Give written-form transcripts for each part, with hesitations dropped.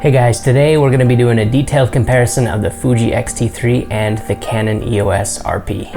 Hey guys, today we're going to be doing a detailed comparison of the FUJI X-T3 and the Canon EOS RP.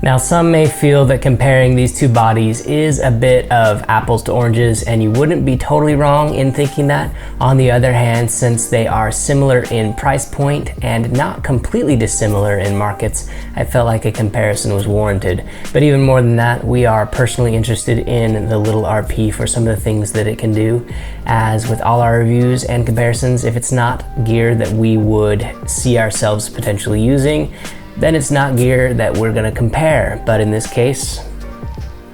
Now, some may feel that comparing these two bodies is a bit of apples to oranges, and you wouldn't be totally wrong in thinking that. On the other hand, since they are similar in price point and not completely dissimilar in markets, I felt like a comparison was warranted. But even more than that, we are personally interested in the little RP for some of the things that it can do. As with all our reviews and comparisons, if it's not gear that we would see ourselves potentially using, then it's not gear that we're going to compare. But in this case,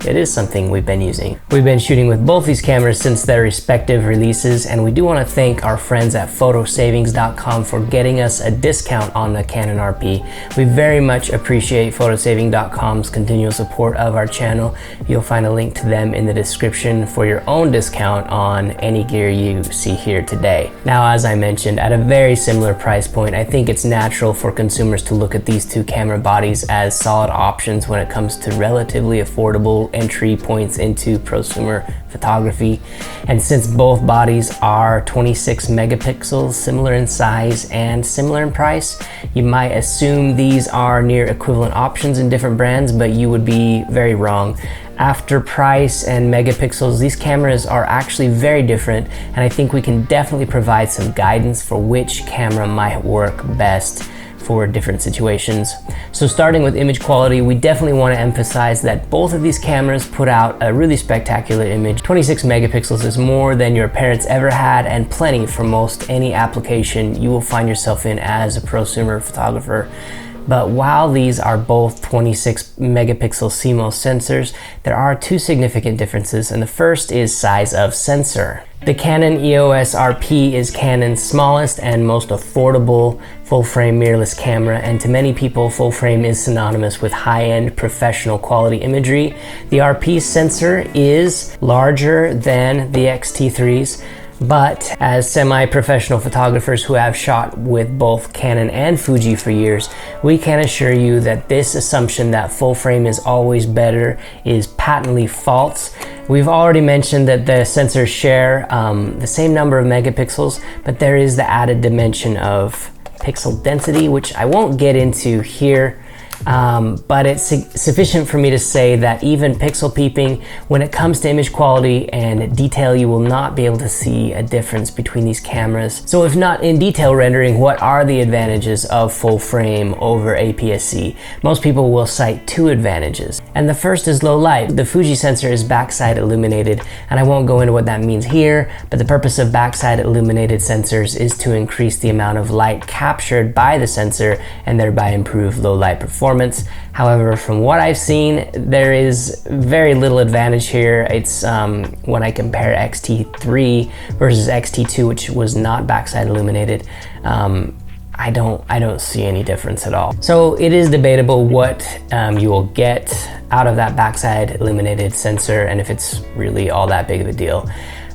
it is something we've been using. We've been shooting with both these cameras since their respective releases, and we do want to thank our friends at photosavings.com for getting us a discount on the Canon RP. We very much appreciate photosaving.com's continual support of our channel. You'll find a link to them in the description for your own discount on any gear you see here today. Now, as I mentioned, at a very similar price point, I think it's natural for consumers to look at these two camera bodies as solid options when it comes to relatively affordable entry points into prosumer photography. And since both bodies are 26 megapixels, similar in size and similar in price, you might assume these are near equivalent options in different brands, but you would be very wrong. After price and megapixels, these cameras are actually very different, and I think we can definitely provide some guidance for which camera might work best for different situations. So starting with image quality, we definitely want to emphasize that both of these cameras put out a really spectacular image. 26 megapixels is more than your parents ever had, and plenty for most any application you will find yourself in as a prosumer photographer. But while these are both 26 megapixel CMOS sensors, there are two significant differences, and the first is size of sensor. The Canon EOS RP is Canon's smallest and most affordable full-frame mirrorless camera, and to many people, full-frame is synonymous with high-end professional quality imagery. The RP sensor is larger than the X-T3's, but as semi-professional photographers who have shot with both Canon and Fuji for years, we can assure you that this assumption that full frame is always better is patently false. We've already mentioned that the sensors share the same number of megapixels, but there is the added dimension of pixel density, which I won't get into here. But it's sufficient for me to say that even pixel peeping, when it comes to image quality and detail, you will not be able to see a difference between these cameras. So if not in detail rendering, what are the advantages of full frame over APS-C? Most people will cite two advantages, and the first is low light. The Fuji sensor is backside illuminated, and I won't go into what that means here, but the purpose of backside illuminated sensors is to increase the amount of light captured by the sensor and thereby improve low light performance. However, from what I've seen, there is very little advantage here. It's when I compare X-T3 versus X-T2, which was not backside illuminated, I don't see any difference at all. So it is debatable what you will get out of that backside illuminated sensor and if it's really all that big of a deal.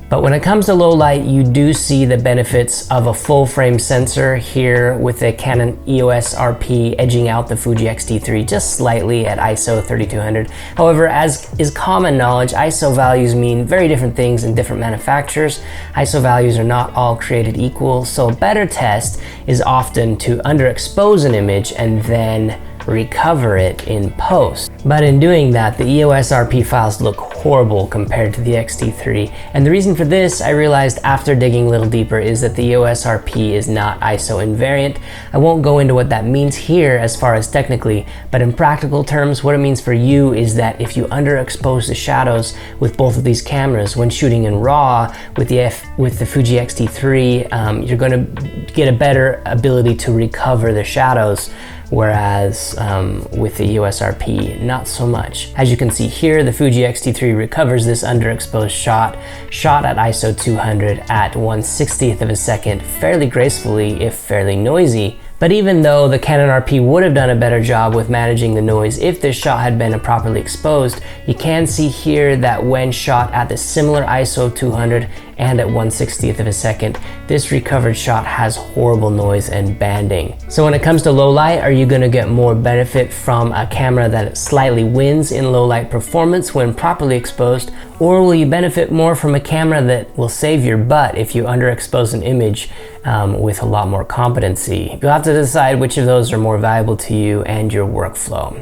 But when it comes to low light, you do see the benefits of a full frame sensor here with the Canon EOS RP edging out the Fuji X-T3 just slightly at ISO 3200. However, as is common knowledge, ISO values mean very different things in different manufacturers. ISO values are not all created equal, so a better test is often to underexpose an image and then recover it in post. But in doing that, the EOS RP files look horrible compared to the X-T3. And the reason for this, I realized after digging a little deeper, is that the EOS RP is not ISO invariant. I won't go into what that means here as far as technically, but in practical terms, what it means for you is that if you underexpose the shadows with both of these cameras when shooting in RAW with the Fuji X-T3, you're going to get a better ability to recover the shadows, whereas with the EOS RP, not so much. As you can see here, the Fuji X-T3 recovers this underexposed shot at ISO 200 at 1/60th of a second fairly gracefully, if fairly noisy. But even though the Canon RP would have done a better job with managing the noise if this shot had been properly exposed, you can see here that when shot at the similar ISO 200, and at 1/60th of a second, this recovered shot has horrible noise and banding. So when it comes to low light, are you gonna get more benefit from a camera that slightly wins in low light performance when properly exposed, or will you benefit more from a camera that will save your butt if you underexpose an image with a lot more competency? You'll have to decide which of those are more valuable to you and your workflow.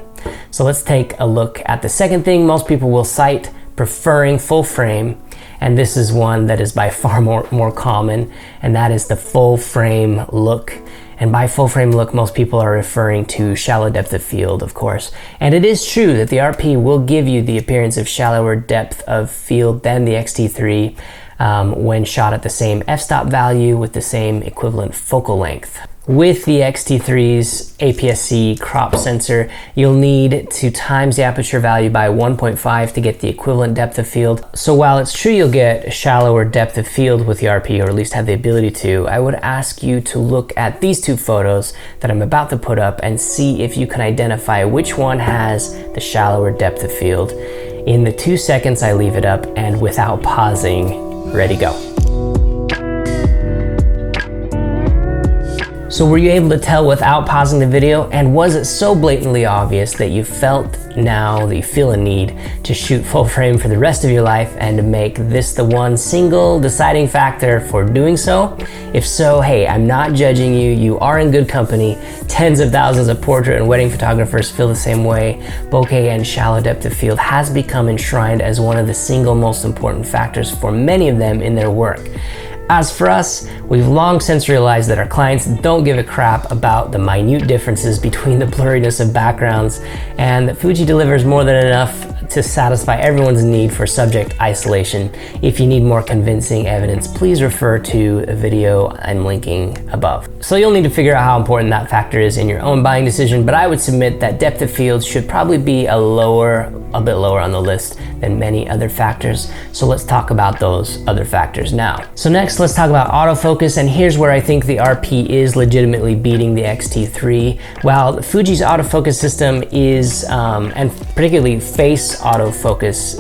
So let's take a look at the second thing most people will cite preferring full frame, and this is one that is by far more common, and that is the full frame look. And by full frame look, most people are referring to shallow depth of field, of course. And it is true that the RP will give you the appearance of shallower depth of field than the X-T3 when shot at the same f-stop value with the same equivalent focal length. With the X-T3's APS-C crop sensor, you'll need to times the aperture value by 1.5 to get the equivalent depth of field. So while it's true you'll get a shallower depth of field with the RP, or at least have the ability to, I would ask you to look at these two photos that I'm about to put up and see if you can identify which one has the shallower depth of field. In the 2 seconds I leave it up, and without pausing, ready, go. So were you able to tell without pausing the video, and was it so blatantly obvious that you felt now that you feel a need to shoot full frame for the rest of your life and to make this the one single deciding factor for doing so? If so, hey, I'm not judging you. You are in good company. Tens of thousands of portrait and wedding photographers feel the same way. Bokeh and shallow depth of field has become enshrined as one of the single most important factors for many of them in their work. As for us, we've long since realized that our clients don't give a crap about the minute differences between the blurriness of backgrounds, and that Fuji delivers more than enough to satisfy everyone's need for subject isolation. If you need more convincing evidence, please refer to a video I'm linking above. So you'll need to figure out how important that factor is in your own buying decision, but I would submit that depth of field should probably be a bit lower on the list than many other factors. So let's talk about those other factors now. So next, let's talk about autofocus, and here's where I think the RP is legitimately beating the X-T3. While Fuji's autofocus system is, and particularly face autofocus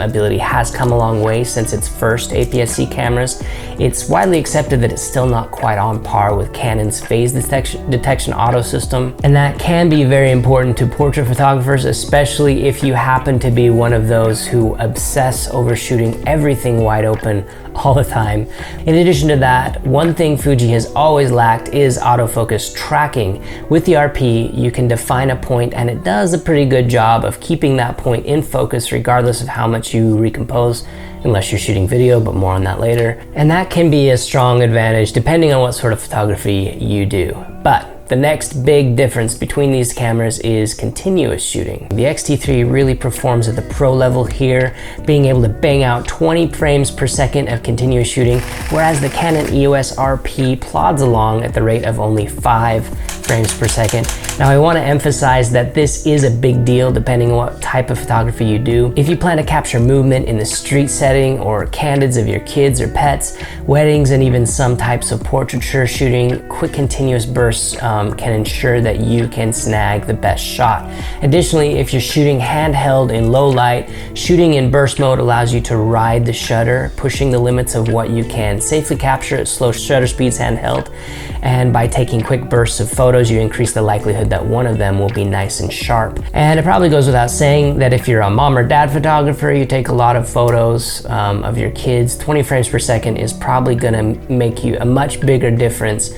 ability has come a long way since its first APS-C cameras, it's widely accepted that it's still not quite on par with Canon's phase detection auto system, and that can be very important to portrait photographers, especially if you happen to be one of those who obsess over shooting everything wide open all the time. In addition to that, one thing Fuji has always lacked is autofocus tracking. With the RP, you can define a point, and it does a pretty good job of keeping that point in focus regardless of how much you recompose, unless you're shooting video, but more on that later. And that can be a strong advantage depending on what sort of photography you do. But the next big difference between these cameras is continuous shooting. The X-T3 really performs at the pro level here, being able to bang out 20 frames per second of continuous shooting, whereas the Canon EOS RP plods along at the rate of only 5 frames per second. Now I want to emphasize that this is a big deal depending on what type of photography you do. If you plan to capture movement in the street setting, or candids of your kids or pets, weddings, and even some types of portraiture shooting, quick continuous bursts can ensure that you can snag the best shot. Additionally, if you're shooting handheld in low light, shooting in burst mode allows you to ride the shutter, pushing the limits of what you can safely capture at slow shutter speeds handheld. And by taking quick bursts of photos, you increase the likelihood that one of them will be nice and sharp. And it probably goes without saying that if you're a mom or dad photographer, you take a lot of photos of your kids, 20 frames per second is probably gonna make you a much bigger difference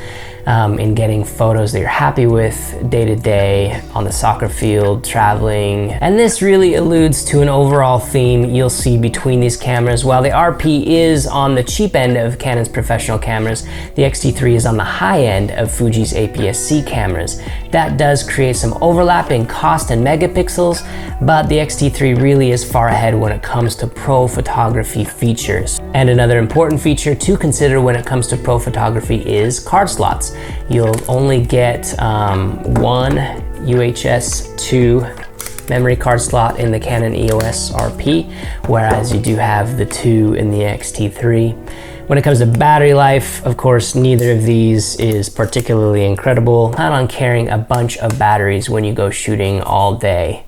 in getting photos that you're happy with day to day, on the soccer field, traveling. And this really alludes to an overall theme you'll see between these cameras. While the RP is on the cheap end of Canon's professional cameras, the X-T3 is on the high end of Fuji's APS-C cameras. That does create some overlap in cost and megapixels, but the X-T3 really is far ahead when it comes to pro photography features. And another important feature to consider when it comes to pro photography is card slots. You'll only get one UHS 2 memory card slot in the Canon EOS RP, whereas you do have the 2 in the X-T3. When it comes to battery life, of course, neither of these is particularly incredible. Plan on carrying a bunch of batteries when you go shooting all day.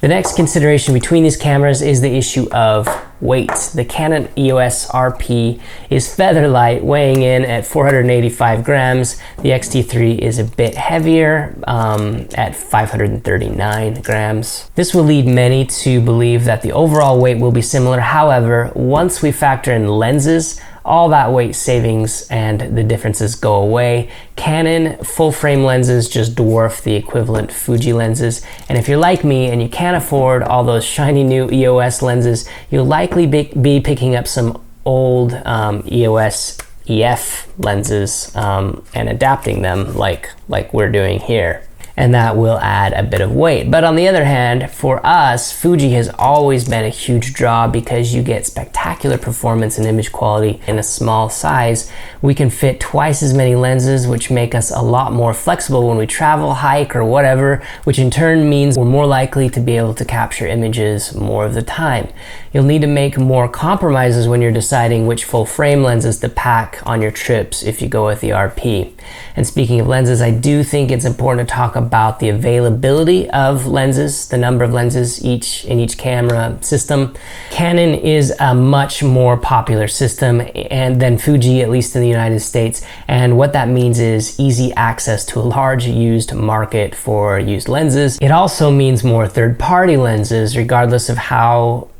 The next consideration between these cameras is the issue of weight. The Canon EOS RP is feather light, weighing in at 485 grams. The X-T3 is a bit heavier at 539 grams. This will lead many to believe that the overall weight will be similar. However, once we factor in lenses, all that weight savings and the differences go away. Canon full frame lenses just dwarf the equivalent Fuji lenses. And if you're like me and you can't afford all those shiny new EOS lenses, you'll likely be picking up some old EOS EF lenses and adapting them like we're doing here. And that will add a bit of weight. But on the other hand, for us, Fuji has always been a huge draw because you get spectacular performance and image quality in a small size. We can fit twice as many lenses, which make us a lot more flexible when we travel, hike, or whatever, which in turn means we're more likely to be able to capture images more of the time. You'll need to make more compromises when you're deciding which full frame lenses to pack on your trips if you go with the RP. And speaking of lenses, I do think it's important to talk about the availability of lenses, the number of lenses in each camera system. Canon is a much more popular system than Fuji, at least in the United States. And what that means is easy access to a large used market for used lenses. It also means more third-party lenses, regardless of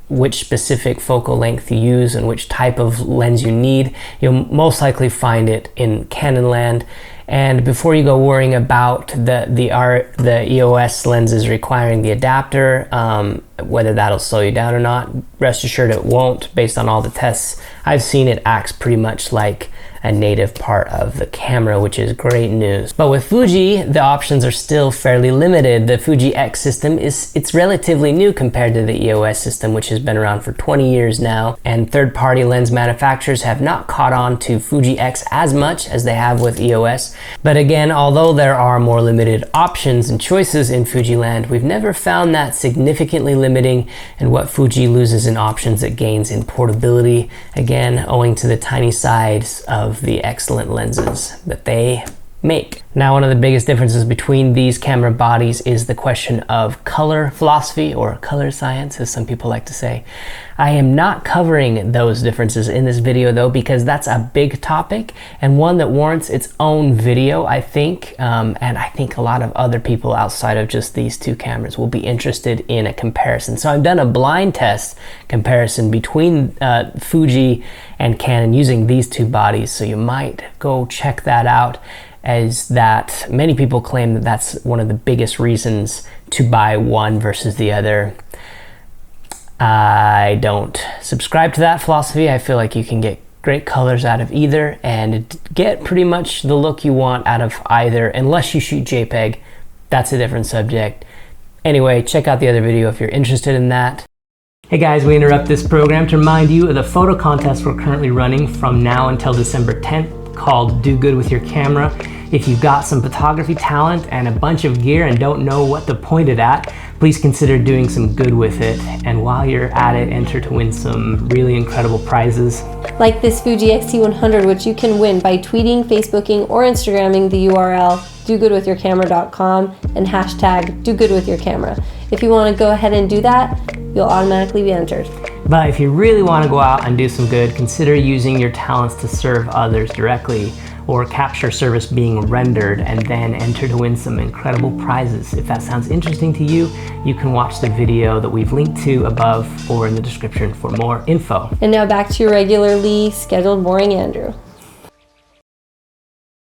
which specific focal length you use and which type of lens you need. You'll most likely find it in Canon land. And before you go worrying about the EOS lenses requiring the adapter, whether that'll slow you down or not, rest assured it won't. Based on all the tests I've seen, it acts pretty much like a native part of the camera, which is great news. But with Fuji, the options are still fairly limited. The Fuji X system it's relatively new compared to the EOS system, which has been around for 20 years now, and third-party lens manufacturers have not caught on to Fuji X as much as they have with EOS. But again, although there are more limited options and choices in Fuji land, we've never found that significantly limiting, and what Fuji loses in options it gains in portability, again owing to the tiny size of the excellent lenses that they make. Now, one of the biggest differences between these camera bodies is the question of color philosophy, or color science, as some people like to say. I am not covering those differences in this video though, because that's a big topic and one that warrants its own video, I think. And I think a lot of other people outside of just these two cameras will be interested in a comparison. So I've done a blind test comparison between Fuji and Canon using these two bodies. So you might go check that out, as that many people claim that that's one of the biggest reasons to buy one versus the other. I don't subscribe to that philosophy. I feel like you can get great colors out of either and get pretty much the look you want out of either, unless you shoot JPEG. That's a different subject. Anyway, check out the other video if you're interested in that. Hey guys, we interrupt this program to remind you of the photo contest we're currently running from now until December 10th called Do Good With Your Camera. If you've got some photography talent and a bunch of gear and don't know what to point it at, please consider doing some good with it. And while you're at it, enter to win some really incredible prizes. Like this Fuji X-T100, which you can win by tweeting, Facebooking, or Instagramming the URL dogoodwithyourcamera.com and hashtag dogoodwithyourcamera. If you want to go ahead and do that, you'll automatically be entered. But if you really want to go out and do some good, consider using your talents to serve others directly, or capture service being rendered, and then enter to win some incredible prizes. If that sounds interesting to you, you can watch the video that we've linked to above or in the description for more info. And now back to your regularly scheduled boring Andrew.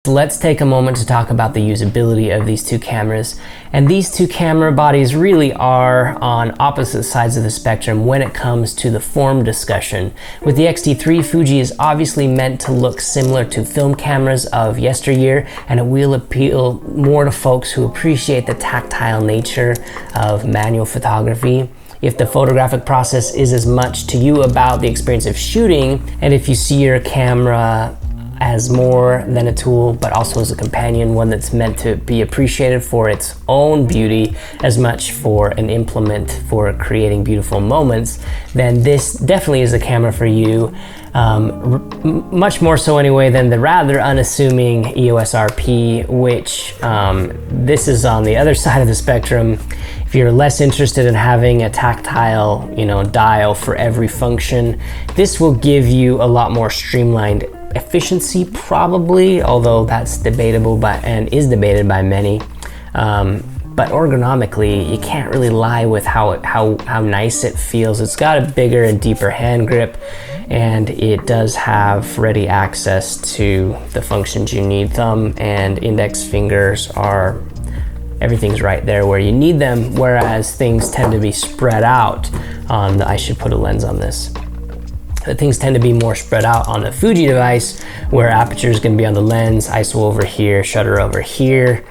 Let's take a moment to talk about the usability of these two cameras. And these two camera bodies really are on opposite sides of the spectrum when it comes to the form discussion. With the X-T3, Fuji is obviously meant to look similar to film cameras of yesteryear, and it will appeal more to folks who appreciate the tactile nature of manual photography. If the photographic process is as much to you about the experience of shooting, and if you see your camera as more than a tool, but also as a companion, one that's meant to be appreciated for its own beauty as much for an implement for creating beautiful moments, then this definitely is a camera for you. Much more so anyway than the rather unassuming EOS RP, which this is on the other side of the spectrum. If you're less interested in having a tactile, dial for every function, this will give you a lot more streamlined efficiency probably, although that's debatable and is debated by many. But ergonomically, you can't really lie with how nice it feels. It's got a bigger and deeper hand grip, and it does have ready access to the functions you need. Thumb and index fingers everything's right there where you need them, whereas things tend to be spread out on I should put a lens on this. Things tend to be more spread out on the Fuji device, where aperture is going to be on the lens, ISO over here, shutter over here.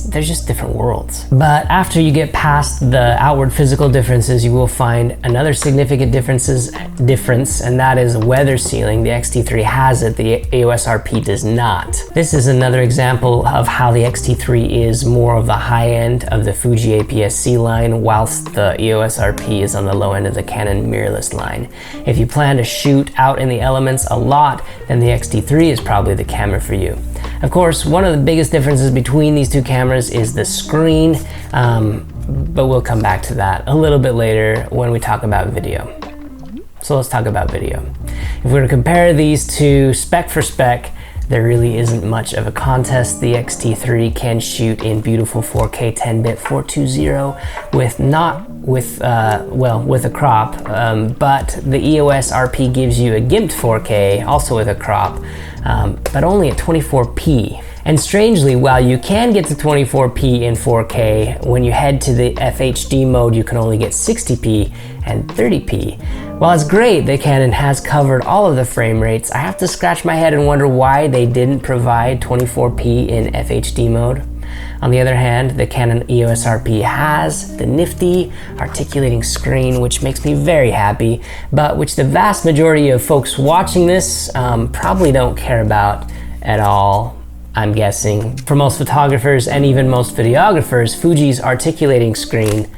They're just different worlds. But after you get past the outward physical differences, you will find another significant difference, and that is weather sealing. The X-T3 has it, the EOS RP does not. This is another example of how the X-T3 is more of the high end of the Fuji APS-C line, whilst the EOS RP is on the low end of the Canon mirrorless line. If you plan to shoot out in the elements a lot, then the X-T3 is probably the camera for you. Of course, one of the biggest differences between these two cameras is the screen, but we'll come back to that a little bit later when we talk about video. So let's talk about video. If we were to compare these two spec for spec, there really isn't much of a contest. The X-T3 can shoot in beautiful 4K 10-bit 420 with a crop, but the EOS RP gives you a gimped 4K, also with a crop, but only at 24p. And strangely, while you can get to 24p in 4K, when you head to the FHD mode, you can only get 60p and 30p. While it's great that Canon has covered all of the frame rates, I have to scratch my head and wonder why they didn't provide 24p in FHD mode. On the other hand, the Canon EOS RP has the nifty articulating screen, which makes me very happy, but which the vast majority of folks watching this probably don't care about at all, I'm guessing. For most photographers and even most videographers, Fuji's articulating screen,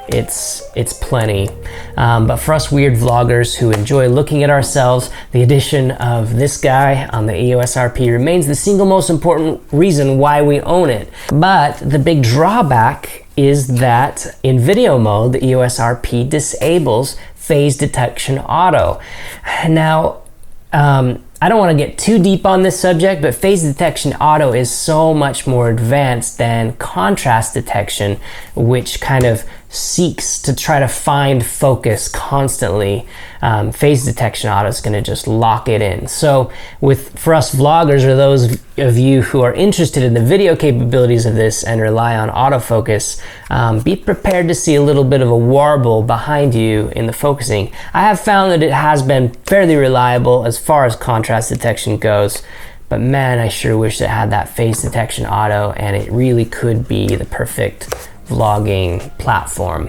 it's plenty. But for us weird vloggers who enjoy looking at ourselves, the addition of this guy on the EOS RP remains the single most important reason why we own it. But the big drawback is that in video mode, the EOS RP disables phase detection auto. Now, I don't want to get too deep on this subject, but phase detection auto is so much more advanced than contrast detection, which kind of seeks to try to find focus constantly. Phase detection auto is going to just lock it in. So for us vloggers, or those of you who are interested in the video capabilities of this and rely on autofocus, be prepared to see a little bit of a warble behind you in the focusing. I have found that it has been fairly reliable as far as contrast detection goes, but man, I sure wish it had that phase detection auto, and it really could be the perfect vlogging platform.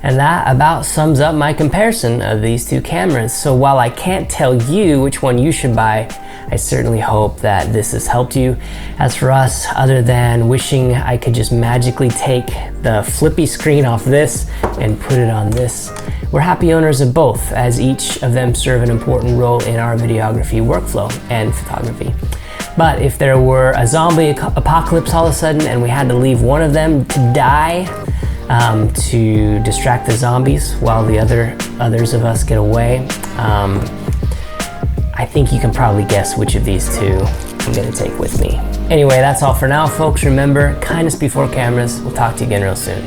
And that about sums up my comparison of these two cameras. So while I can't tell you which one you should buy, I certainly hope that this has helped you. As for us, other than wishing I could just magically take the flippy screen off this and put it on this, we're happy owners of both, as each of them serve an important role in our videography workflow and photography. But if there were a zombie apocalypse all of a sudden and we had to leave one of them to die to distract the zombies while the others of us get away, I think you can probably guess which of these two I'm gonna take with me. Anyway, that's all for now, folks. Remember, kindness before cameras. We'll talk to you again real soon.